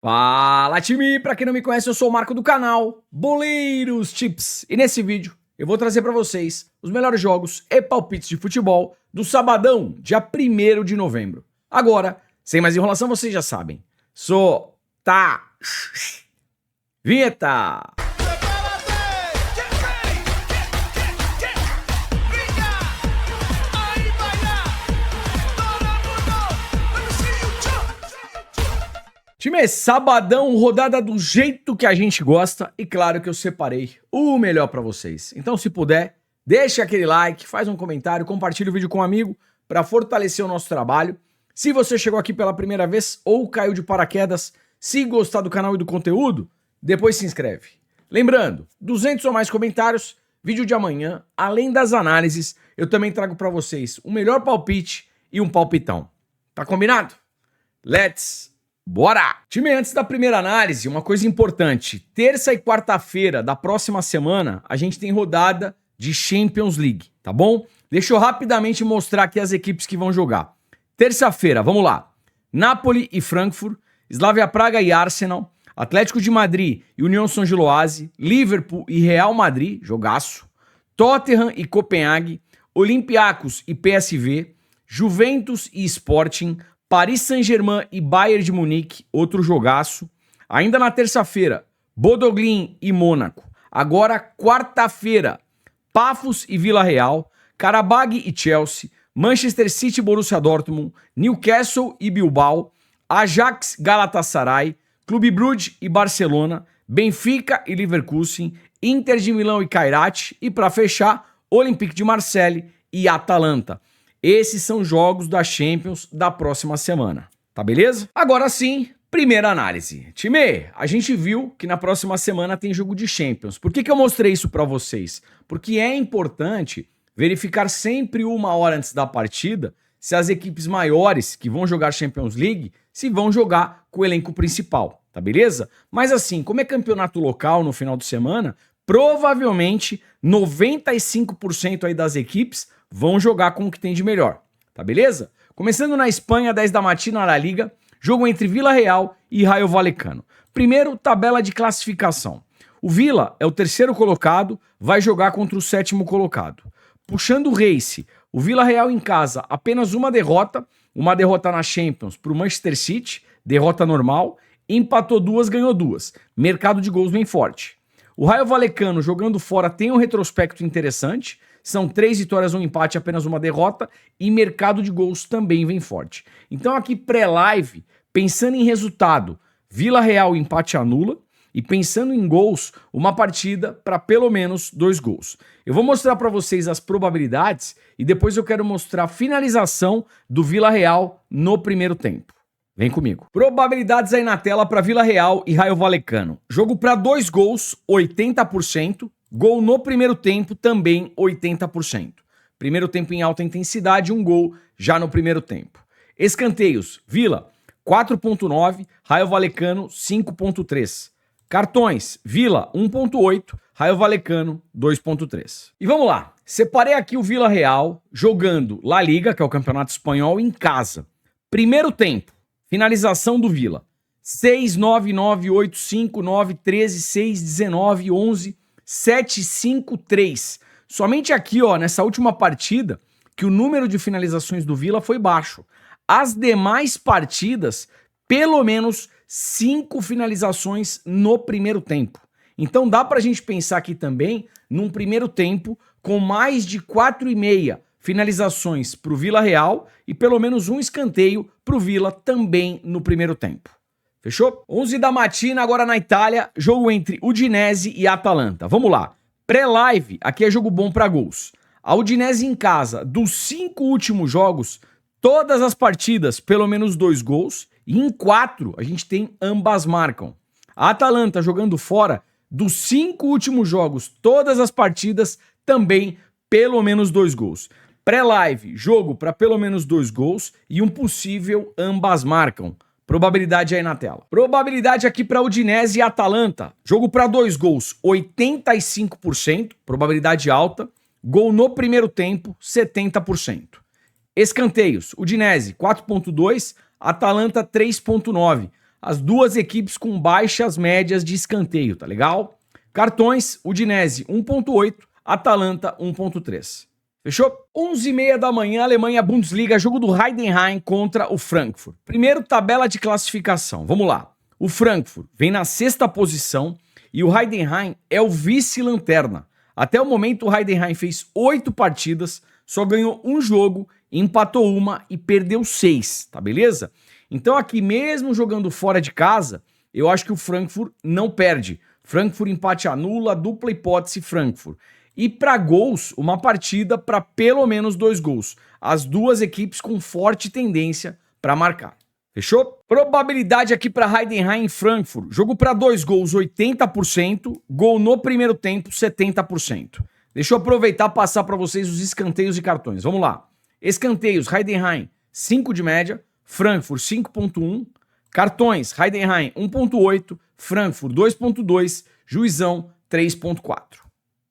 Fala, time! Pra quem não me conhece, eu sou o Marco do canal Boleiros Tips. E nesse vídeo eu vou trazer pra vocês os melhores jogos e palpites de futebol do sabadão, dia 1º de novembro. Agora, sem mais enrolação, vocês já sabem. Vinheta! Time, sabadão, rodada do jeito que a gente gosta e claro que eu separei o melhor pra vocês. Então, se puder, deixa aquele like, faz um comentário, compartilha o vídeo com um amigo pra fortalecer o nosso trabalho. Se você chegou aqui pela primeira vez ou caiu de paraquedas, se gostar do canal e do conteúdo, depois se inscreve. Lembrando, 200 ou mais comentários, vídeo de amanhã, além das análises, eu também trago pra vocês o melhor palpite e um palpitão. Tá combinado? Bora! Time, antes da primeira análise, uma coisa importante. Terça e quarta-feira da próxima semana, a gente tem rodada de Champions League, tá bom? Deixa eu rapidamente mostrar aqui as equipes que vão jogar. Terça-feira, vamos lá. Napoli e Frankfurt, Slavia Praga e Arsenal, Atlético de Madrid e União São-Giloase, Liverpool e Real Madrid, jogaço, Tottenham e Copenhague, Olympiacos e PSV, Juventus e Sporting, Paris Saint-Germain e Bayern de Munique, outro jogaço. Ainda na terça-feira, Bodoglin e Mônaco. Agora, quarta-feira, Pafos e Vila Real, Karabag e Chelsea, Manchester City e Borussia Dortmund, Newcastle e Bilbao, Ajax Galatasaray, Clube Brugge e Barcelona, Benfica e Leverkusen, Inter de Milão e Kairat e, para fechar, Olympique de Marseille e Atalanta. Esses são jogos da Champions da próxima semana, tá beleza? Agora sim, primeira análise. Time, a gente viu que na próxima semana tem jogo de Champions. Por que eu mostrei isso pra vocês? Porque é importante verificar sempre uma hora antes da partida se as equipes maiores que vão jogar Champions League se vão jogar com o elenco principal, tá beleza? Mas assim, como é campeonato local no final de semana, provavelmente 95% aí das equipes vão jogar com o que tem de melhor, tá beleza? Começando na Espanha, 10 da matina, La Liga, jogo entre Vila Real e Rayo Vallecano. Primeiro, tabela de classificação. O Vila é o terceiro colocado, vai jogar contra o sétimo colocado. Puxando o Race, o Vila Real em casa, apenas uma derrota na Champions para o Manchester City, derrota normal, empatou duas, ganhou duas. Mercado de gols bem forte. O Rayo Vallecano jogando fora tem um retrospecto interessante, são 3 vitórias, um empate, apenas uma derrota, e mercado de gols também vem forte. Então aqui pré-live, pensando em resultado, Vila Real empate anula, e pensando em gols, uma partida para pelo menos 2 gols. Eu vou mostrar para vocês as probabilidades e depois eu quero mostrar a finalização do Vila Real no primeiro tempo. Vem comigo. Probabilidades aí na tela para Vila Real e Rayo Vallecano. Jogo para 2 gols, 80%. Gol no primeiro tempo, também 80%. Primeiro tempo em alta intensidade, um gol já no primeiro tempo. Escanteios, Vila, 4.9, Rayo Vallecano, 5.3. Cartões, Vila, 1.8, Rayo Vallecano, 2.3. E vamos lá, separei aqui o Vila Real jogando La Liga, que é o campeonato espanhol, em casa. Primeiro tempo, finalização do Vila, 6, 9, 9, 8, 5, 9, 13, 6, 19, 11... 7-5-3. Somente aqui, ó, nessa última partida, que o número de finalizações do Vila foi baixo. As demais partidas, pelo menos 5 finalizações no primeiro tempo. Então dá pra gente pensar aqui também num primeiro tempo com mais de 4,5 finalizações pro Vila Real e pelo menos um escanteio pro Vila também no primeiro tempo. Fechou? 11 da matina, agora na Itália, jogo entre Udinese e Atalanta. Vamos lá. Pré-live, aqui é jogo bom para gols. A Udinese em casa, dos 5 últimos jogos, todas as partidas, pelo menos 2 gols. E em 4, a gente tem ambas marcam. A Atalanta jogando fora, dos 5 últimos jogos, todas as partidas, também pelo menos 2 gols. Pré-live, jogo para pelo menos 2 gols e um possível ambas marcam. Probabilidade aí na tela. Probabilidade aqui para Udinese e Atalanta. Jogo para 2 gols, 85%, probabilidade alta. Gol no primeiro tempo, 70%. Escanteios, Udinese 4.2, Atalanta 3.9. as duas equipes com baixas médias de escanteio, tá legal? Cartões, Udinese 1.8, Atalanta 1.3. Fechou? 11h30 da manhã, Alemanha, Bundesliga, jogo do Heidenheim contra o Frankfurt. Primeiro, tabela de classificação. Vamos lá. O Frankfurt vem na 6ª posição e o Heidenheim é o vice-lanterna. Até o momento, o Heidenheim fez 8 partidas, só ganhou um jogo, empatou uma e perdeu 6, tá beleza? Então aqui, mesmo jogando fora de casa, eu acho que o Frankfurt não perde. Frankfurt empate anula, dupla hipótese Frankfurt. E para gols, uma partida para pelo menos 2 gols. As duas equipes com forte tendência para marcar. Fechou? Probabilidade aqui para Heidenheim e Frankfurt. Jogo para 2 gols, 80%. Gol no primeiro tempo, 70%. Deixa eu aproveitar e passar para vocês os escanteios e cartões. Vamos lá. Escanteios, Heidenheim, 5 de média. Frankfurt, 5.1. Cartões, Heidenheim, 1.8. Frankfurt, 2.2. Juizão, 3.4.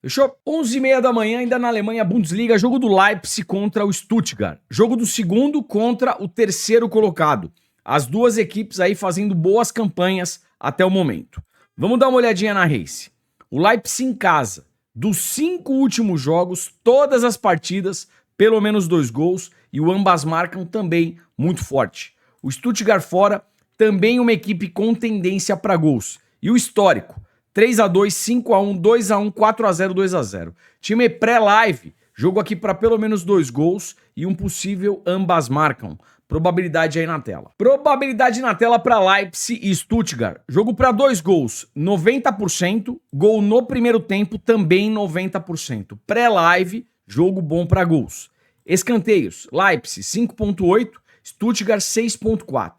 Fechou? 11h30 da manhã, ainda na Alemanha, Bundesliga, jogo do Leipzig contra o Stuttgart. Jogo do segundo contra o terceiro colocado. As duas equipes aí fazendo boas campanhas até o momento. Vamos dar uma olhadinha na race. O Leipzig em casa, dos 5 últimos jogos, todas as partidas, pelo menos 2 gols, e o ambas marcam também muito forte. O Stuttgart fora, também uma equipe com tendência para gols. E o histórico, 3x2, 5x1, 2x1, 4x0, 2x0. Time pré-live, jogo aqui para pelo menos 2 gols e um possível ambas marcam. Probabilidade aí na tela. Probabilidade na tela para Leipzig e Stuttgart. Jogo para 2 gols, 90%. Gol no primeiro tempo, também 90%. Pré-live, jogo bom para gols. Escanteios, Leipzig 5.8, Stuttgart 6.4.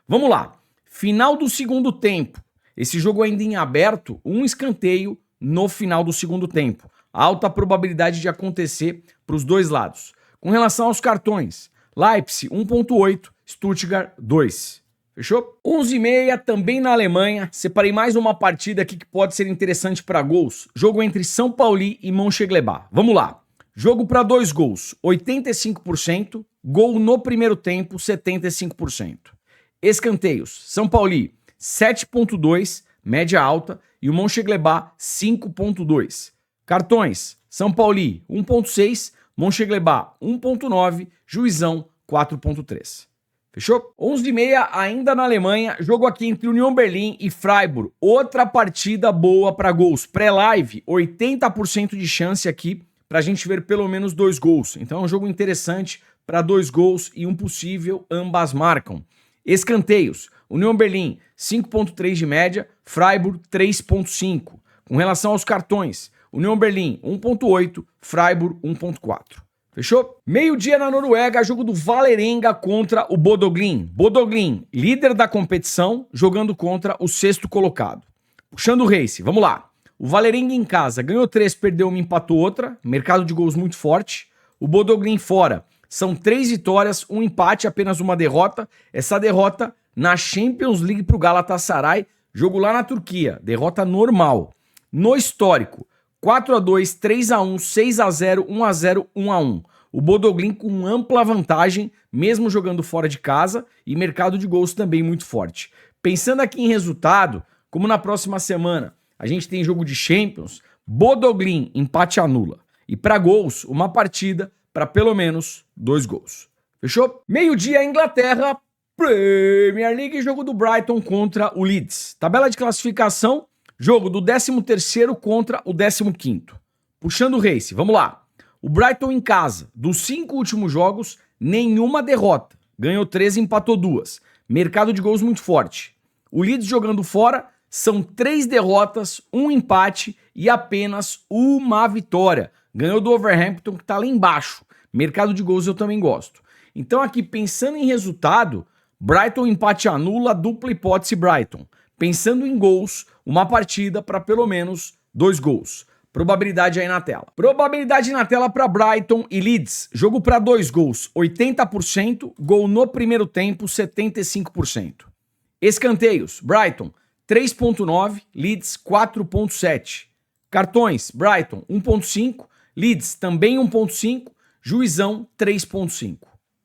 Vamos lá. Final do segundo tempo. Esse jogo ainda em aberto, um escanteio no final do segundo tempo. Alta probabilidade de acontecer para os dois lados. Com relação aos cartões, Leipzig 1.8, Stuttgart 2. Fechou? 11h30, também na Alemanha. Separei mais uma partida aqui que pode ser interessante para gols. Jogo entre São Paulo e Mönchengladbach. Vamos lá. Jogo para 2 gols, 85%. Gol no primeiro tempo, 75%. Escanteios, São Paulo 7.2, média alta, e o Mönchengladbach 5.2. Cartões, São Paulo 1.6, Mönchengladbach 1.9, Juizão 4.3. Fechou? 11h30, ainda na Alemanha, jogo aqui entre Union Berlin e Freiburg. Outra partida boa para gols. Pré-live, 80% de chance aqui para a gente ver pelo menos 2 gols. Então é um jogo interessante para 2 gols e um possível ambas marcam. Escanteios, Union Berlin 5.3 de média, Freiburg 3.5. Com relação aos cartões, Union Berlin 1.8, Freiburg 1.4. Fechou? Meio-dia na Noruega, jogo do Vålerenga contra o Bodø Glimt. Bodø Glimt, líder da competição, jogando contra o 6º colocado. Puxando o race, vamos lá. O Vålerenga em casa ganhou 3, perdeu uma, empatou outra. Mercado de gols muito forte. O Bodø Glimt fora. São 3 vitórias, um empate, apenas uma derrota. Essa derrota na Champions League para o Galatasaray, jogo lá na Turquia. Derrota normal. No histórico, 4x2, 3x1, 6x0, 1x0, 1x1. O Bodø Glimt com ampla vantagem, mesmo jogando fora de casa, e mercado de gols também muito forte. Pensando aqui em resultado, como na próxima semana a gente tem jogo de Champions, Bodø Glimt empate anula. E para gols, uma partida para pelo menos 2 gols. Fechou? Meio-dia, Inglaterra, Premier League, jogo do Brighton contra o Leeds. Tabela de classificação, jogo do 13º contra o 15º. Puxando o race, vamos lá. O Brighton em casa, dos 5 últimos jogos, nenhuma derrota. Ganhou 3 e empatou 2. Mercado de gols muito forte. O Leeds jogando fora, são 3 derrotas, 1 empate e apenas uma vitória. Ganhou do Wolverhampton, que está lá embaixo. Mercado de gols eu também gosto. Então aqui, pensando em resultado, Brighton empate anula, dupla hipótese Brighton. Pensando em gols, uma partida para pelo menos 2 gols. Probabilidade aí na tela. Probabilidade na tela para Brighton e Leeds. Jogo para 2 gols, 80%. Gol no primeiro tempo, 75%. Escanteios, Brighton 3.9, Leeds 4.7. Cartões, Brighton 1.5, Leeds também 1.5, Juizão 3.5.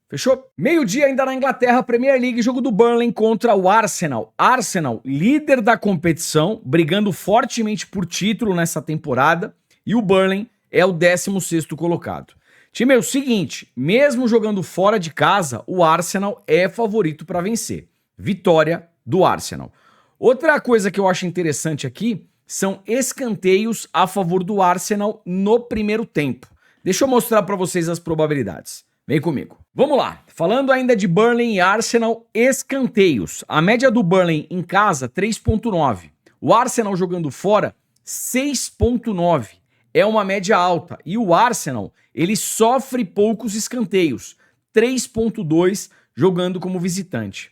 Fechou? Meio-dia ainda na Inglaterra, Premier League, jogo do Burnley contra o Arsenal. Arsenal, líder da competição, brigando fortemente por título nessa temporada, e o Burnley é o 16º colocado. Time, é o seguinte, mesmo jogando fora de casa, o Arsenal é favorito para vencer. Vitória do Arsenal. Outra coisa que eu acho interessante aqui são escanteios a favor do Arsenal no primeiro tempo. Deixa eu mostrar para vocês as probabilidades. Vem comigo. Vamos lá. Falando ainda de Burnley e Arsenal, escanteios. A média do Burnley em casa, 3.9. O Arsenal jogando fora, 6.9. É uma média alta. E o Arsenal, ele sofre poucos escanteios. 3.2 jogando como visitante.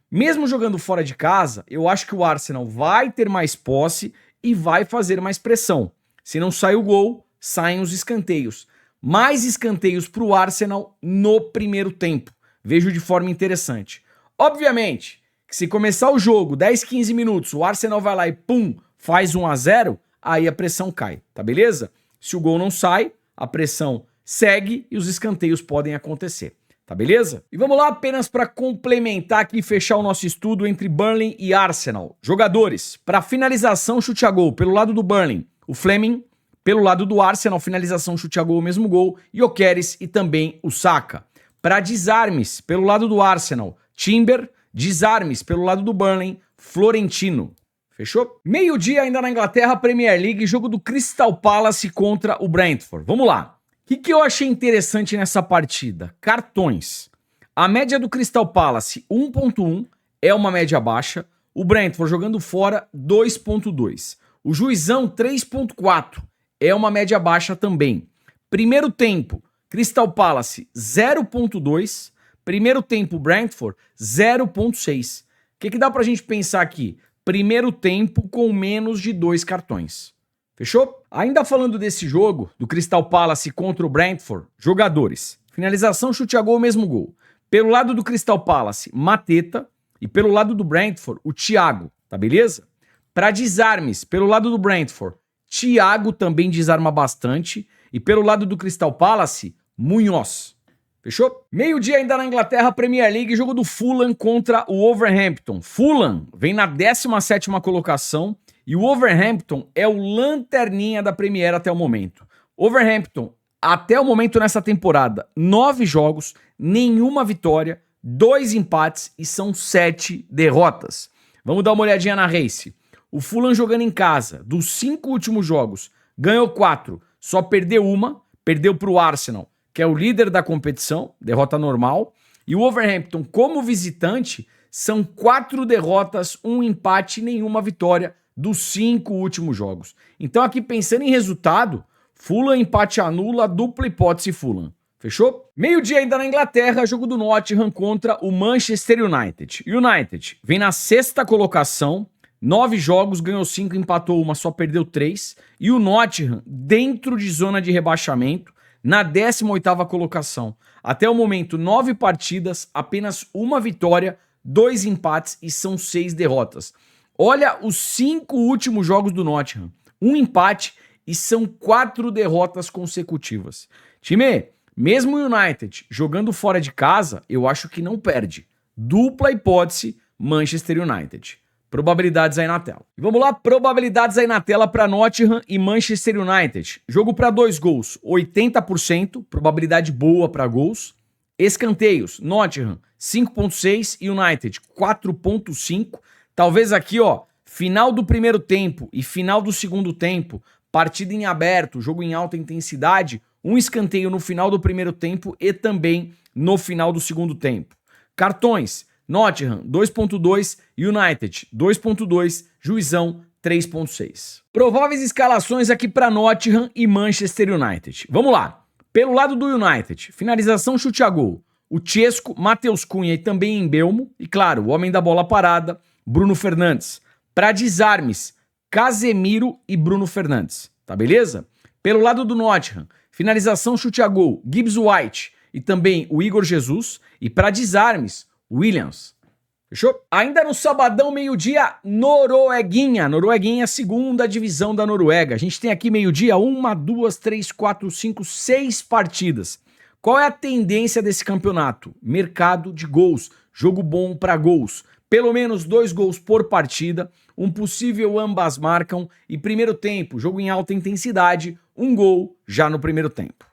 Mesmo jogando fora de casa, eu acho que o Arsenal vai ter mais posse e vai fazer mais pressão. Se não sai o gol, saem os escanteios. Mais escanteios para o Arsenal no primeiro tempo. Vejo de forma interessante. Obviamente, que se começar o jogo, 10, 15 minutos, o Arsenal vai lá e pum, faz 1-0, aí a pressão cai, tá beleza? Se o gol não sai, a pressão segue e os escanteios podem acontecer, tá beleza? E vamos lá apenas para complementar aqui e fechar o nosso estudo entre Burnley e Arsenal. Jogadores, para finalização, chute a gol, pelo lado do Burnley, o Fleming. Pelo lado do Arsenal, finalização, chute a gol, o mesmo gol, Gyökeres e também o Saka. Para desarmes, pelo lado do Arsenal, Timber, desarmes, pelo lado do Burnley, Florentino. Fechou? Meio-dia ainda na Inglaterra, Premier League, jogo do Crystal Palace contra o Brentford. Vamos lá. O que eu achei interessante nessa partida? Cartões. A média do Crystal Palace, 1.1, é uma média baixa. O Brentford jogando fora, 2.2. O Juizão, 3.4. É uma média baixa também. Primeiro tempo, Crystal Palace 0.2. Primeiro tempo, Brentford 0.6. O que dá pra gente pensar aqui? Primeiro tempo com menos de 2 cartões. Fechou? Ainda falando desse jogo, do Crystal Palace contra o Brentford, jogadores. Finalização, chute a gol, mesmo gol. Pelo lado do Crystal Palace, Mateta. E pelo lado do Brentford, o Thiago. Tá beleza? Para desarmes, pelo lado do Brentford, Thiago também desarma bastante. E pelo lado do Crystal Palace, Munhoz. Fechou? Meio-dia ainda na Inglaterra, Premier League, jogo do Fulham contra o Wolverhampton. Fulham vem na 17ª colocação e o Wolverhampton é o lanterninha da Premier até o momento. Wolverhampton, até o momento nessa temporada, 9 jogos, nenhuma vitória, 2 empates e são 7 derrotas. Vamos dar uma olhadinha na race. O Fulham jogando em casa, dos 5 últimos jogos, ganhou 4, só perdeu uma, perdeu para o Arsenal, que é o líder da competição, derrota normal. E o Wolverhampton, como visitante, são 4 derrotas, 1 empate e nenhuma vitória dos 5 últimos jogos. Então aqui pensando em resultado, Fulham empate anula, dupla hipótese Fulham. Fechou? Meio-dia ainda na Inglaterra, jogo do Nottingham contra o Manchester United. United vem na 6ª colocação, 9 jogos, ganhou 5, empatou 1, só perdeu 3. E o Nottingham, dentro de zona de rebaixamento, na 18ª colocação. Até o momento, 9 partidas, apenas 1 vitória, 2 empates e são 6 derrotas. Olha os 5 últimos jogos do Nottingham. 1 empate e são 4 derrotas consecutivas. Time, mesmo o United jogando fora de casa, eu acho que não perde. Dupla hipótese, Manchester United. Probabilidades aí na tela. E vamos lá, probabilidades aí na tela para Nottingham e Manchester United. Jogo para 2 gols, 80%, probabilidade boa para gols. Escanteios, Nottingham 5.6 e United 4.5. Talvez aqui, ó, final do primeiro tempo e final do segundo tempo, partida em aberto, jogo em alta intensidade, um escanteio no final do primeiro tempo e também no final do segundo tempo. Cartões, Nottingham 2.2, United 2.2, Juizão 3.6. Prováveis escalações aqui para Nottingham e Manchester United. Vamos lá. Pelo lado do United, finalização, chute a gol. O Chesco, Matheus Cunha e também Embelmo. E claro, o homem da bola parada, Bruno Fernandes. Para desarmes, Casemiro e Bruno Fernandes. Tá beleza? Pelo lado do Nottingham, finalização, chute a gol, Gibbs White e também o Igor Jesus. E para desarmes, Williams. Fechou? Ainda no sabadão, meio-dia, Norueguinha. Norueguinha, 2ª divisão da Noruega. A gente tem aqui meio-dia 1, 2, 3, 4, 5, 6 partidas. Qual é a tendência desse campeonato? Mercado de gols, jogo bom para gols. Pelo menos 2 gols por partida, um possível ambas marcam e primeiro tempo, jogo em alta intensidade, 1 gol já no primeiro tempo.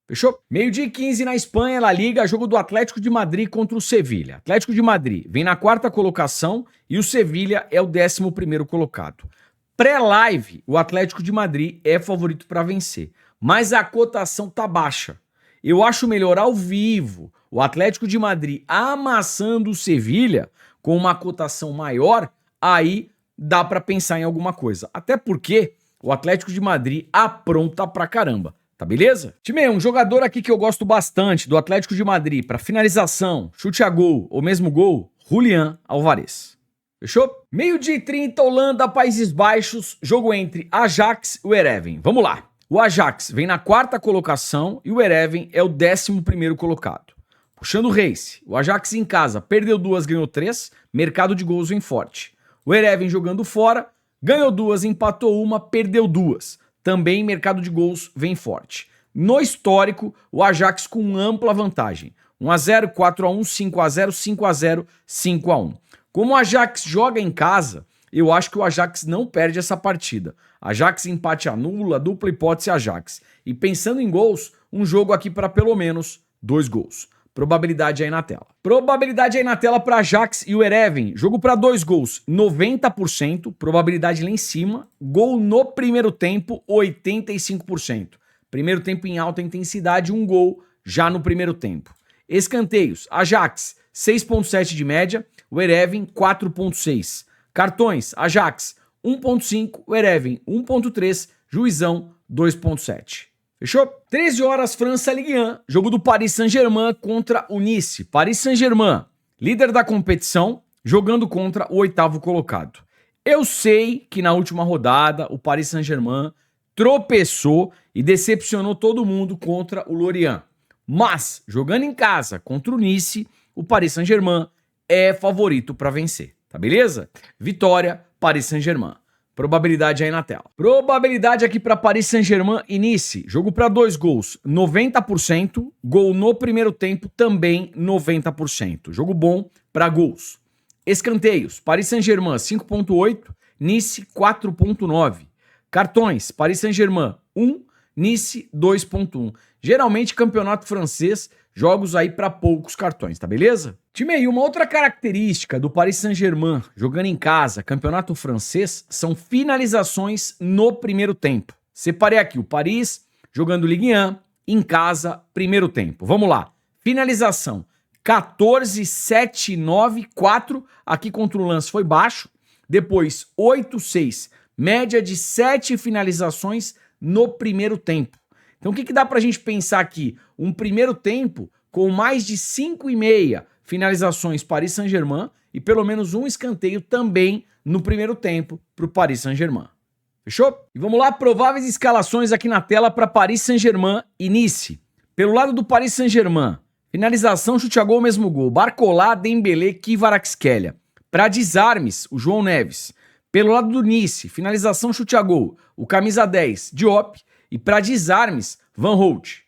Fechou? Meio-dia e 15 na Espanha, La Liga, jogo do Atlético de Madrid contra o Sevilha. Atlético de Madrid vem na 4ª colocação e o Sevilha é o 11º colocado. Pré-live, o Atlético de Madrid é favorito para vencer, mas a cotação tá baixa. Eu acho melhor ao vivo o Atlético de Madrid amassando o Sevilha com uma cotação maior, aí dá para pensar em alguma coisa. Até porque o Atlético de Madrid apronta pra caramba. Tá beleza? Time, um jogador aqui que eu gosto bastante do Atlético de Madrid para finalização, chute a gol ou mesmo gol, Julián Álvarez. Fechou? Meio-dia e 30, Holanda, Países Baixos, jogo entre Ajax e o Heerenveen. Vamos lá. O Ajax vem na 4ª colocação e o Heerenveen é o 11º colocado. Puxando o race, o Ajax em casa perdeu 2, ganhou 3, mercado de gols vem forte. O Heerenveen jogando fora, ganhou 2, empatou 1, perdeu 2. Também mercado de gols vem forte. No histórico, o Ajax com ampla vantagem. 1-0, 4-1, 5-0, 5-0, 5-1. Como o Ajax joga em casa, eu acho que o Ajax não perde essa partida. Ajax empate anula, dupla hipótese Ajax. E pensando em gols, um jogo aqui para pelo menos 2 gols. Probabilidade aí na tela. Probabilidade aí na tela para Ajax e o Heerenveen. Jogo para 2 gols, 90%. Probabilidade lá em cima. Gol no primeiro tempo, 85%. Primeiro tempo em alta intensidade, 1 gol já no primeiro tempo. Escanteios, Ajax, 6.7 de média. O Heerenveen, 4.6. Cartões, Ajax, 1.5. O Heerenveen, 1.3. Juizão, 2.7. Fechou? 13 horas, França, Ligue 1, jogo do Paris Saint-Germain contra o Nice. Paris Saint-Germain, líder da competição, jogando contra o 8º colocado. Eu sei que na última rodada o Paris Saint-Germain tropeçou e decepcionou todo mundo contra o Lorient. Mas, jogando em casa contra o Nice, o Paris Saint-Germain é favorito para vencer. Tá beleza? Vitória, Paris Saint-Germain. Probabilidade aí na tela. Probabilidade aqui para Paris Saint-Germain e Nice. Jogo para 2 gols, 90%. Gol no primeiro tempo, também 90%. Jogo bom para gols. Escanteios, Paris Saint-Germain 5.8, Nice 4.9. Cartões, Paris Saint-Germain 1, Nice 2.1. Geralmente campeonato francês, jogos aí para poucos cartões, tá beleza? Time aí, uma outra característica do Paris Saint-Germain jogando em casa, campeonato francês, são finalizações no primeiro tempo. Separei aqui o Paris jogando Ligue 1 em casa, primeiro tempo. Vamos lá. Finalização 14, 7, 9, 4. Aqui contra o lance foi baixo. Depois 8, 6. Média de 7 finalizações no primeiro tempo. Então o que dá pra gente pensar aqui? Um primeiro tempo com mais de 5,5 finalizações Paris Saint-Germain e pelo menos um escanteio também no primeiro tempo para o Paris Saint-Germain. Fechou? E vamos lá, prováveis escalações aqui na tela para Paris Saint-Germain e Nice. Pelo lado do Paris Saint-Germain, finalização, chute a gol, mesmo gol. Barcola, Dembélé, Kvaratskhelia. Para desarmes, o João Neves. Pelo lado do Nice, finalização, chute a gol. O camisa 10, Diop. E para desarmes, Van Holt.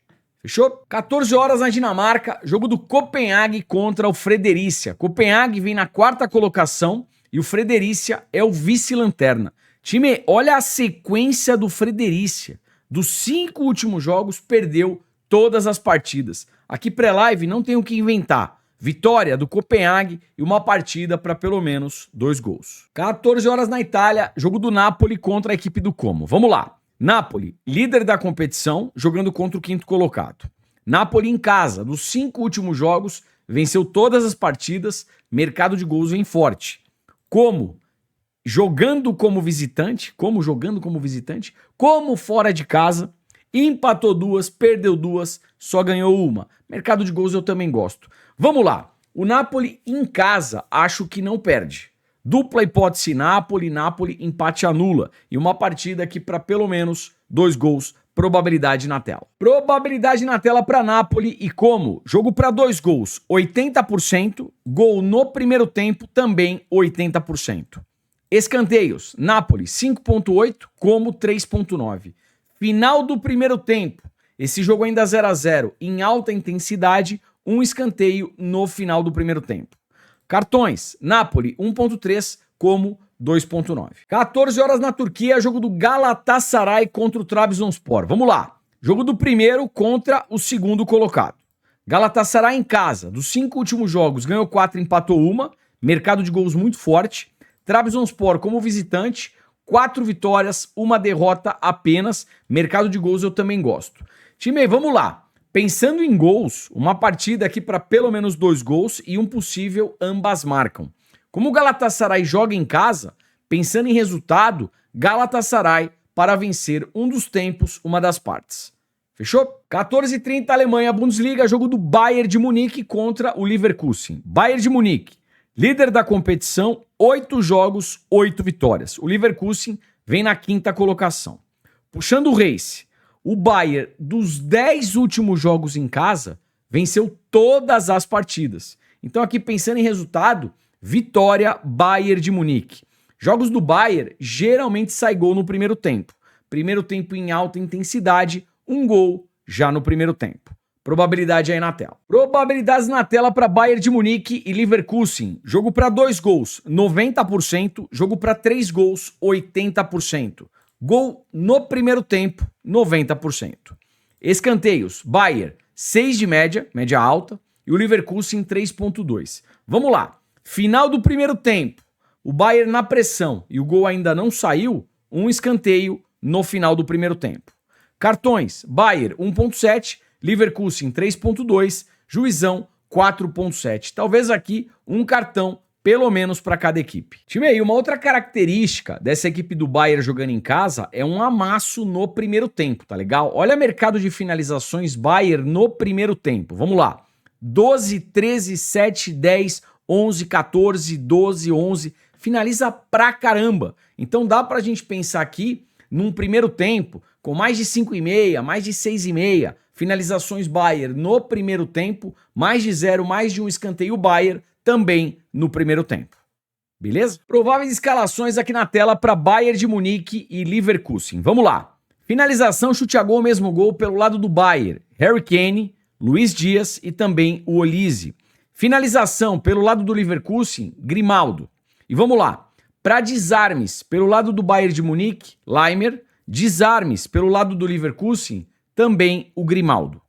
Fechou? 14 horas na Dinamarca, jogo do Copenhague contra o Fredericia. Copenhague vem na 4ª colocação e o Fredericia é o vice-lanterna. Time, olha a sequência do Fredericia. Dos 5 últimos jogos, perdeu todas as partidas. Aqui pré-live não tem o que inventar. Vitória do Copenhague e uma partida para pelo menos 2 gols. 14 horas na Itália, jogo do Napoli contra a equipe do Como. Vamos lá. Napoli, líder da competição, jogando contra o 5º colocado. Napoli em casa, dos 5 últimos jogos, venceu todas as partidas, mercado de gols vem forte. Como jogando como visitante, como fora de casa, empatou 2, perdeu 2, só ganhou 1. Mercado de gols eu também gosto. Vamos lá, o Napoli em casa acho que não perde. Dupla hipótese Napoli, empate anula. E uma partida aqui para pelo menos 2 gols, probabilidade na tela. Probabilidade na tela para Napoli e como? Jogo para 2 gols, 80%. Gol no primeiro tempo, também 80%. Escanteios, Napoli 5.8, como 3.9. Final do primeiro tempo, Esse jogo ainda 0 a 0 em alta intensidade, um escanteio no final do primeiro tempo. Cartões, Napoli 1.3 como 2.9. 14 horas na Turquia, jogo do Galatasaray contra o Trabzonspor. Vamos lá. Jogo do primeiro contra o segundo colocado. Galatasaray em casa, dos 5 últimos jogos, ganhou 4, empatou 1. Mercado de gols muito forte. Trabzonspor como visitante, 4 vitórias, 1 derrota apenas. Mercado de gols eu também gosto. Time, vamos lá. Pensando em gols, uma partida aqui para pelo menos 2 gols e um possível ambas marcam. Como o Galatasaray joga em casa, pensando em resultado, Galatasaray para vencer um dos tempos, uma das partes. Fechou? 14h30, Alemanha, Bundesliga, jogo do Bayern de Munique contra o Leverkusen. Bayern de Munique, líder da competição, 8 jogos, 8 vitórias. O Leverkusen vem na 5ª colocação. Puxando o race, o Bayern, dos 10 últimos jogos em casa, venceu todas as partidas. Então aqui pensando em resultado, vitória Bayern de Munique. Jogos do Bayern geralmente sai gol no primeiro tempo. Primeiro tempo em alta intensidade, um gol já no primeiro tempo. Probabilidade aí na tela. Probabilidades na tela para Bayern de Munique e Leverkusen. Jogo para 2 gols, 90%. Jogo para 3 gols, 80%. Gol no primeiro tempo, 90%. Escanteios, Bayern, 6 de média, média alta. E o Leverkusen, 3.2. Vamos lá. Final do primeiro tempo. O Bayern na pressão e o gol ainda não saiu. Um escanteio no final do primeiro tempo. Cartões, Bayern 1.7, Leverkusen 3.2, juizão 4.7. Talvez aqui um cartão pelo menos para cada equipe. Time aí, uma outra característica dessa equipe do Bayern jogando em casa é um amasso no primeiro tempo, tá legal? Olha o mercado de finalizações Bayern no primeiro tempo. Vamos lá. 12, 13, 7, 10, 11, 14, 12, 11. Finaliza pra caramba. Então dá pra gente pensar aqui num primeiro tempo com mais de 5,5, mais de 6,5, finalizações Bayern no primeiro tempo, mais de 0, mais de um escanteio Bayern também no primeiro tempo. Beleza? Prováveis escalações aqui na tela para Bayern de Munique e Leverkusen. Vamos lá. Finalização, chute a gol, mesmo gol pelo lado do Bayern. Harry Kane, Luiz Dias e também o Olise. Finalização pelo lado do Leverkusen, Grimaldo. E vamos lá. Para desarmes pelo lado do Bayern de Munique, Laimer. Desarmes pelo lado do Leverkusen, também o Grimaldo.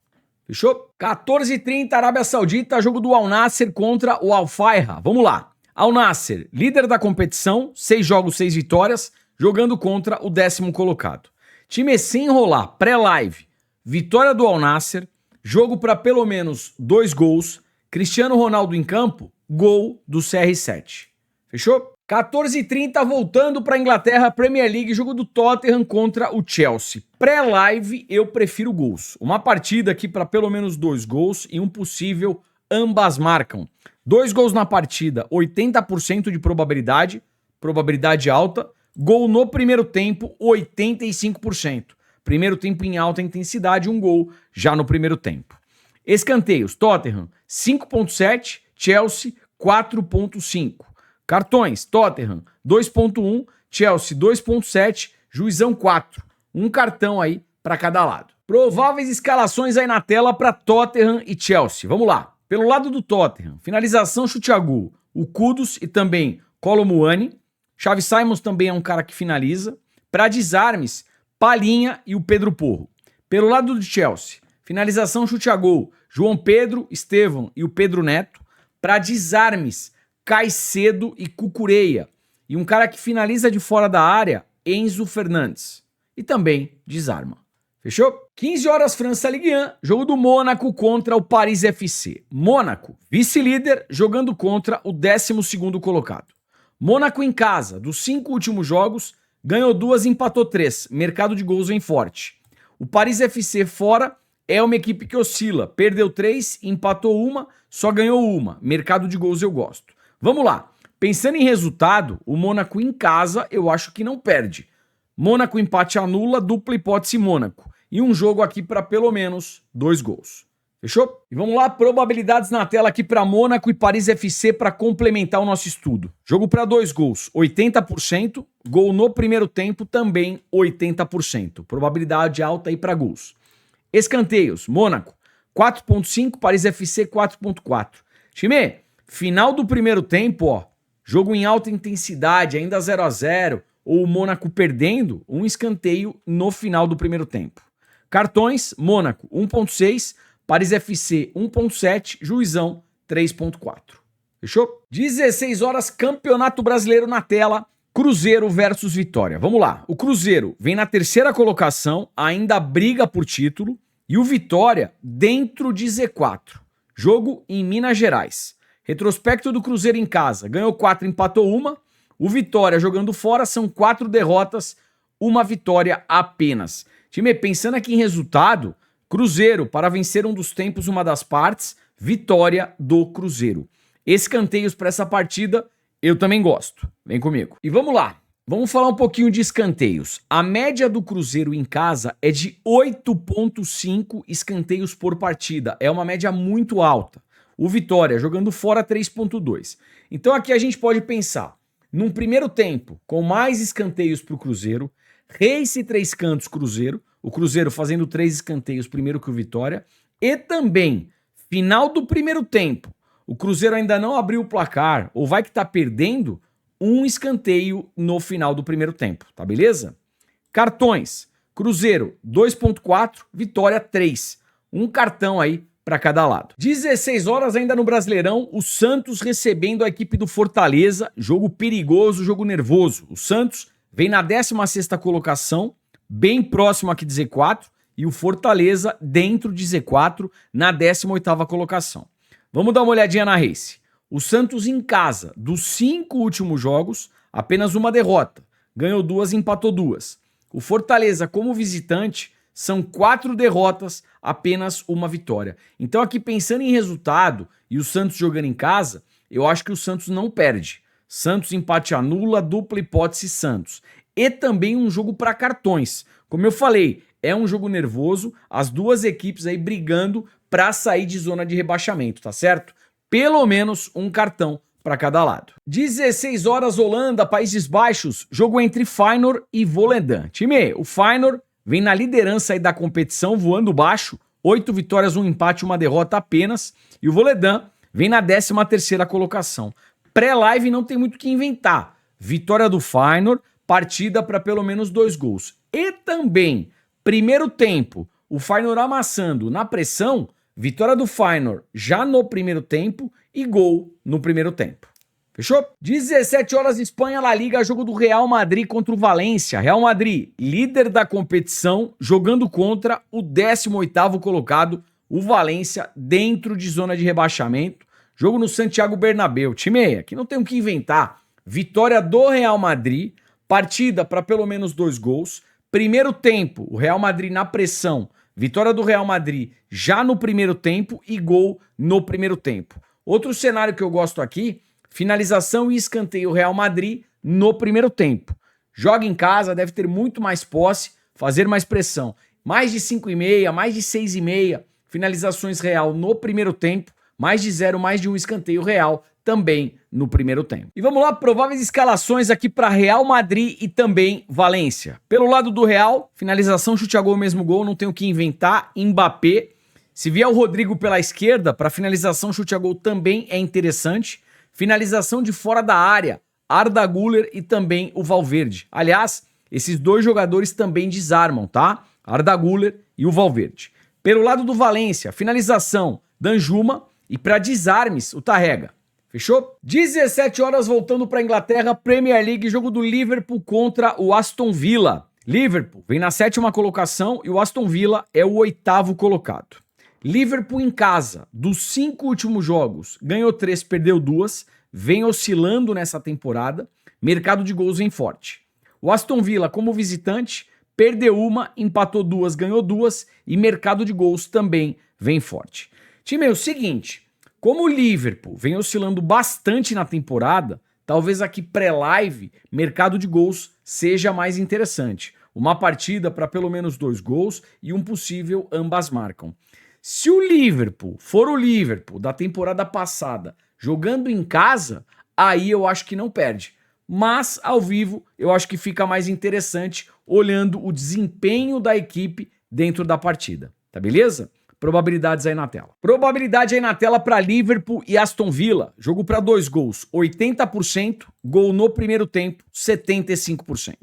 Fechou? 14h30, Arábia Saudita, jogo do Al Nassr contra o Al Fayha. Vamos lá. Al Nassr, líder da competição, 6 jogos, 6 vitórias, jogando contra o 10º colocado. Time sem enrolar, pré-live, vitória do Al Nassr, jogo para pelo menos 2 gols, Cristiano Ronaldo em campo, gol do CR7. Fechou? 14h30, voltando para a Inglaterra, Premier League, jogo do Tottenham contra o Chelsea. Pré-live, eu prefiro gols. Uma partida aqui para pelo menos 2 gols e um possível ambas marcam. 2 gols na partida, 80% de probabilidade, probabilidade alta. Gol no primeiro tempo, 85%. Primeiro tempo em alta intensidade, um gol já no primeiro tempo. Escanteios, Tottenham 5.7, Chelsea 4.5. Cartões, Tottenham 2.1, Chelsea 2.7, juizão 4. Um cartão aí para cada lado. Prováveis escalações aí na tela para Tottenham e Chelsea. Vamos lá. Pelo lado do Tottenham, finalização, chute a gol, o Kudus e também Kolo Muani. Xavi Simons também é um cara que finaliza. Para desarmes, Palhinha e o Pedro Porro. Pelo lado do Chelsea, finalização, chute a gol, João Pedro, Estevão e o Pedro Neto. Para desarmes, Caicedo e Cucureia. E um cara que finaliza de fora da área, Enzo Fernandes. E também desarma. Fechou? 15 horas, França Ligue 1, jogo do Mônaco contra o Paris FC. Mônaco, vice-líder, jogando contra o 12º colocado. Mônaco em casa, dos 5 últimos jogos, ganhou 2, empatou 3. Mercado de gols vem forte. O Paris FC fora é uma equipe que oscila. Perdeu 3, empatou 1, só ganhou 1. Mercado de gols eu gosto. Vamos lá. Pensando em resultado, o Mônaco em casa eu acho que não perde. Mônaco empate anula, dupla hipótese Mônaco. E um jogo aqui para pelo menos 2 gols. Fechou? E vamos lá, probabilidades na tela aqui para Mônaco e Paris FC para complementar o nosso estudo. Jogo para 2 gols, 80%. Gol no primeiro tempo, também 80%. Probabilidade alta aí para gols. Escanteios, Mônaco, 4.5, Paris FC 4.4. Time, final do primeiro tempo, ó, jogo em alta intensidade, ainda 0-0, ou o Mônaco perdendo, um escanteio no final do primeiro tempo. Cartões, Mônaco 1.6, Paris FC 1.7, Juizão 3.4. Fechou? 16 horas, Campeonato Brasileiro na tela, Cruzeiro versus Vitória. Vamos lá, o Cruzeiro vem na terceira colocação, ainda briga por título, e o Vitória dentro de Z4. Jogo em Minas Gerais. Retrospecto do Cruzeiro em casa, ganhou 4, empatou 1. O Vitória jogando fora são 4 derrotas, 1 vitória apenas. Time, pensando aqui em resultado, Cruzeiro para vencer um dos tempos, uma das partes, vitória do Cruzeiro. Escanteios para essa partida, eu também gosto. Vem comigo. E vamos lá. Vamos falar um pouquinho de escanteios. A média do Cruzeiro em casa é de 8.5 escanteios por partida. É uma média muito alta. O Vitória jogando fora 3.2. Então aqui a gente pode pensar, num primeiro tempo, com mais escanteios para o Cruzeiro, Race 3 cantos Cruzeiro, o Cruzeiro fazendo 3 escanteios primeiro que o Vitória, e também, final do primeiro tempo, o Cruzeiro ainda não abriu o placar, ou vai que tá perdendo, um escanteio no final do primeiro tempo, tá beleza? Cartões, Cruzeiro 2.4, Vitória 3. Um cartão aí para cada lado. 16 horas ainda no Brasileirão, o Santos recebendo a equipe do Fortaleza, jogo perigoso, jogo nervoso. O Santos vem na 16ª colocação, bem próximo aqui de Z4, e o Fortaleza dentro de Z4 na 18ª colocação. Vamos dar uma olhadinha na Race. O Santos em casa, dos 5 últimos jogos, apenas uma derrota. Ganhou 2, empatou 2. O Fortaleza, como visitante, são 4 derrotas, apenas uma vitória. Então aqui pensando em resultado e o Santos jogando em casa, eu acho que o Santos não perde. Santos empate anula, dupla hipótese Santos. E também um jogo para cartões. Como eu falei, é um jogo nervoso, as duas equipes aí brigando para sair de zona de rebaixamento, tá certo? Pelo menos um cartão para cada lado. 16 horas, Holanda, Países Baixos, jogo entre Feyenoord e Volendam. Time, o Feyenoord vem na liderança aí da competição, voando baixo, 8 vitórias, 1 empate, 1 derrota apenas, e o Volendam vem na 13ª colocação. Pré-live não tem muito o que inventar. Vitória do Feyenoord, partida para pelo menos 2 gols. E também, primeiro tempo, o Feyenoord amassando na pressão, vitória do Feyenoord já no primeiro tempo e gol no primeiro tempo. Fechou? 17 horas, Espanha, La Liga, jogo do Real Madrid contra o Valência. Real Madrid, líder da competição, jogando contra o 18º colocado, o Valência, dentro de zona de rebaixamento. Jogo no Santiago Bernabéu. Time, aqui não tem o que inventar. Vitória do Real Madrid, partida para pelo menos 2 gols. Primeiro tempo, o Real Madrid na pressão. Vitória do Real Madrid já no primeiro tempo e gol no primeiro tempo. Outro cenário que eu gosto aqui, finalização e escanteio Real Madrid no primeiro tempo. Joga em casa, deve ter muito mais posse, fazer mais pressão. Mais de 5,5, mais de 6,5 finalizações Real no primeiro tempo, mais de 0, mais de 1 escanteio Real também no primeiro tempo. E vamos lá, prováveis escalações aqui para Real Madrid e também Valência. Pelo lado do Real, finalização, chute a gol, mesmo gol, não tem o que inventar, Mbappé. Se vier o Rodrigo pela esquerda, para finalização, chute a gol também é interessante. Finalização de fora da área, Arda Güler e também o Valverde. Aliás, esses dois jogadores também desarmam, tá? Arda Güler e o Valverde. Pelo lado do Valência, finalização, Danjuma e para desarmes, o Tarrega. Fechou? 17 horas, voltando para a Inglaterra, Premier League, jogo do Liverpool contra o Aston Villa. Liverpool vem na 7ª colocação e o Aston Villa é o 8º colocado. Liverpool em casa, dos 5 últimos jogos, ganhou 3, perdeu 2, vem oscilando nessa temporada, mercado de gols vem forte. O Aston Villa, como visitante, perdeu 1, empatou 2, ganhou 2 e mercado de gols também vem forte. Time, é o seguinte, como o Liverpool vem oscilando bastante na temporada, talvez aqui pré-live, mercado de gols seja mais interessante. Uma partida para pelo menos 2 gols e um possível ambas marcam. Se o Liverpool for o Liverpool da temporada passada jogando em casa, aí eu acho que não perde. Mas ao vivo eu acho que fica mais interessante olhando o desempenho da equipe dentro da partida. tá beleza? Probabilidades aí na tela. Probabilidade aí na tela para Liverpool e Aston Villa. Jogo para 2 gols, 80%. Gol no primeiro tempo, 75%.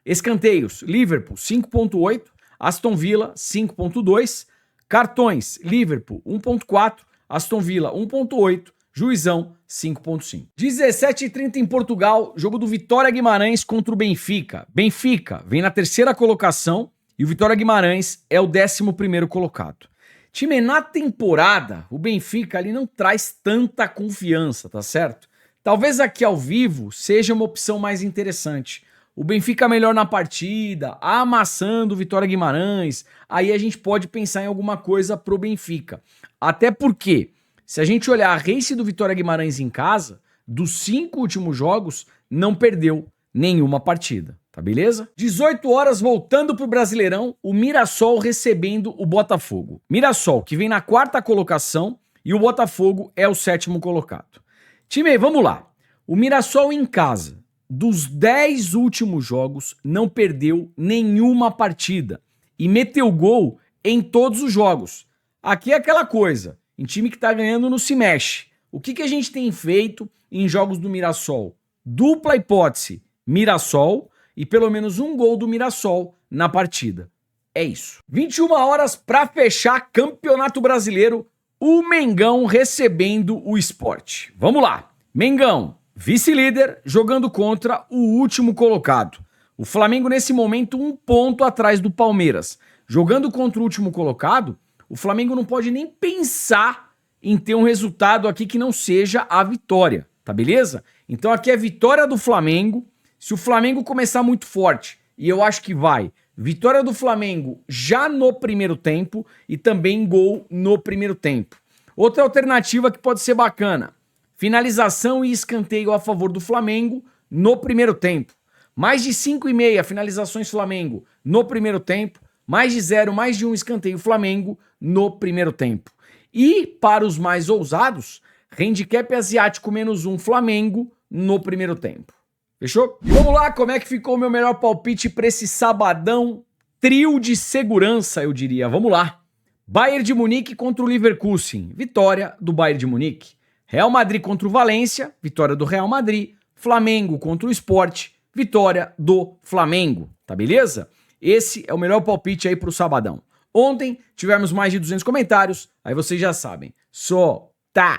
Escanteios, Liverpool 5.8, Aston Villa 5.2. Cartões, Liverpool 1.4, Aston Villa 1.8, Juizão 5.5. 17h30 em Portugal, jogo do Vitória Guimarães contra o Benfica. Benfica vem na terceira colocação e o Vitória Guimarães é o 11º colocado. Time, na temporada, o Benfica ali não traz tanta confiança, tá certo? Talvez aqui ao vivo seja uma opção mais interessante. O Benfica melhor na partida, amassando o Vitória Guimarães, aí a gente pode pensar em alguma coisa pro Benfica. Até porque, se a gente olhar a race do Vitória Guimarães em casa, dos 5 últimos jogos, não perdeu nenhuma partida. Tá beleza? 18 horas, voltando pro Brasileirão, o Mirassol recebendo o Botafogo. Mirassol, que vem na 4ª colocação, e o Botafogo é o 7º colocado. Time, vamos lá. O Mirassol em casa, dos 10 últimos jogos, não perdeu nenhuma partida. E meteu gol em todos os jogos. Aqui é aquela coisa, em time que tá ganhando não se mexe. O que a gente tem feito em jogos do Mirassol? Dupla hipótese, Mirassol, e pelo menos um gol do Mirassol na partida. É isso. 21 horas para fechar Campeonato Brasileiro, o Mengão recebendo o Sport. Vamos lá. Mengão, vice-líder, jogando contra o último colocado. O Flamengo nesse momento 1 ponto atrás do Palmeiras. Jogando contra o último colocado, o Flamengo não pode nem pensar em ter um resultado aqui que não seja a vitória, tá beleza? Então aqui é vitória do Flamengo. Se o Flamengo começar muito forte, e eu acho que vai, vitória do Flamengo já no primeiro tempo e também gol no primeiro tempo. Outra alternativa que pode ser bacana, finalização e escanteio a favor do Flamengo no primeiro tempo. Mais de 5,5 finalizações Flamengo no primeiro tempo, mais de 0, mais de 1 escanteio Flamengo no primeiro tempo. E para os mais ousados, handicap asiático -1 Flamengo no primeiro tempo. Fechou? E vamos lá, como é que ficou o meu melhor palpite para esse sabadão? Trio de segurança, eu diria. Vamos lá. Bayern de Munique contra o Leverkusen. Vitória do Bayern de Munique. Real Madrid contra o Valência. Vitória do Real Madrid. Flamengo contra o Sport. Vitória do Flamengo. Tá beleza? Esse é o melhor palpite aí pro sabadão. Ontem tivemos mais de 200 comentários. Aí vocês já sabem. Solta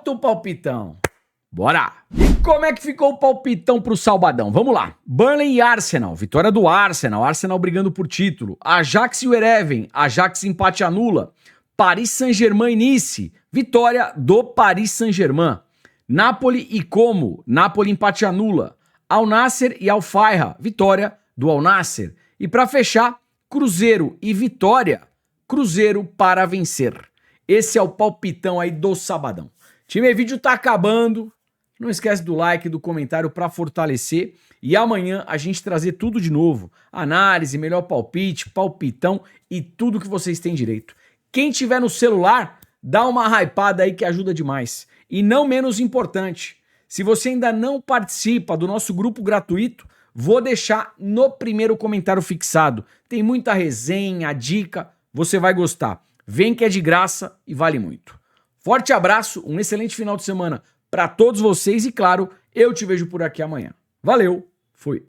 o palpitão. Bora! E como é que ficou o palpitão pro sabadão? Vamos lá. Burnley e Arsenal. Vitória do Arsenal. Arsenal brigando por título. Ajax e Ereven. Ajax empate anula. Paris Saint-Germain e Nice. Vitória do Paris Saint-Germain. Napoli e Como. Napoli empate anula. Al Nassr e Al Fayha. Vitória do Al Nassr. E para fechar, Cruzeiro e Vitória. Cruzeiro para vencer. Esse é o palpitão aí do sabadão. Time, o vídeo tá acabando. Não esquece do like, do comentário para fortalecer. E amanhã a gente trazer tudo de novo. Análise, melhor palpite, palpitão e tudo que vocês têm direito. Quem tiver no celular, dá uma hypada aí que ajuda demais. E não menos importante, se você ainda não participa do nosso grupo gratuito, vou deixar no primeiro comentário fixado. Tem muita resenha, dica, você vai gostar. Vem que é de graça e vale muito. Forte abraço, um excelente final de semana para todos vocês e, claro, eu te vejo por aqui amanhã. Valeu, fui!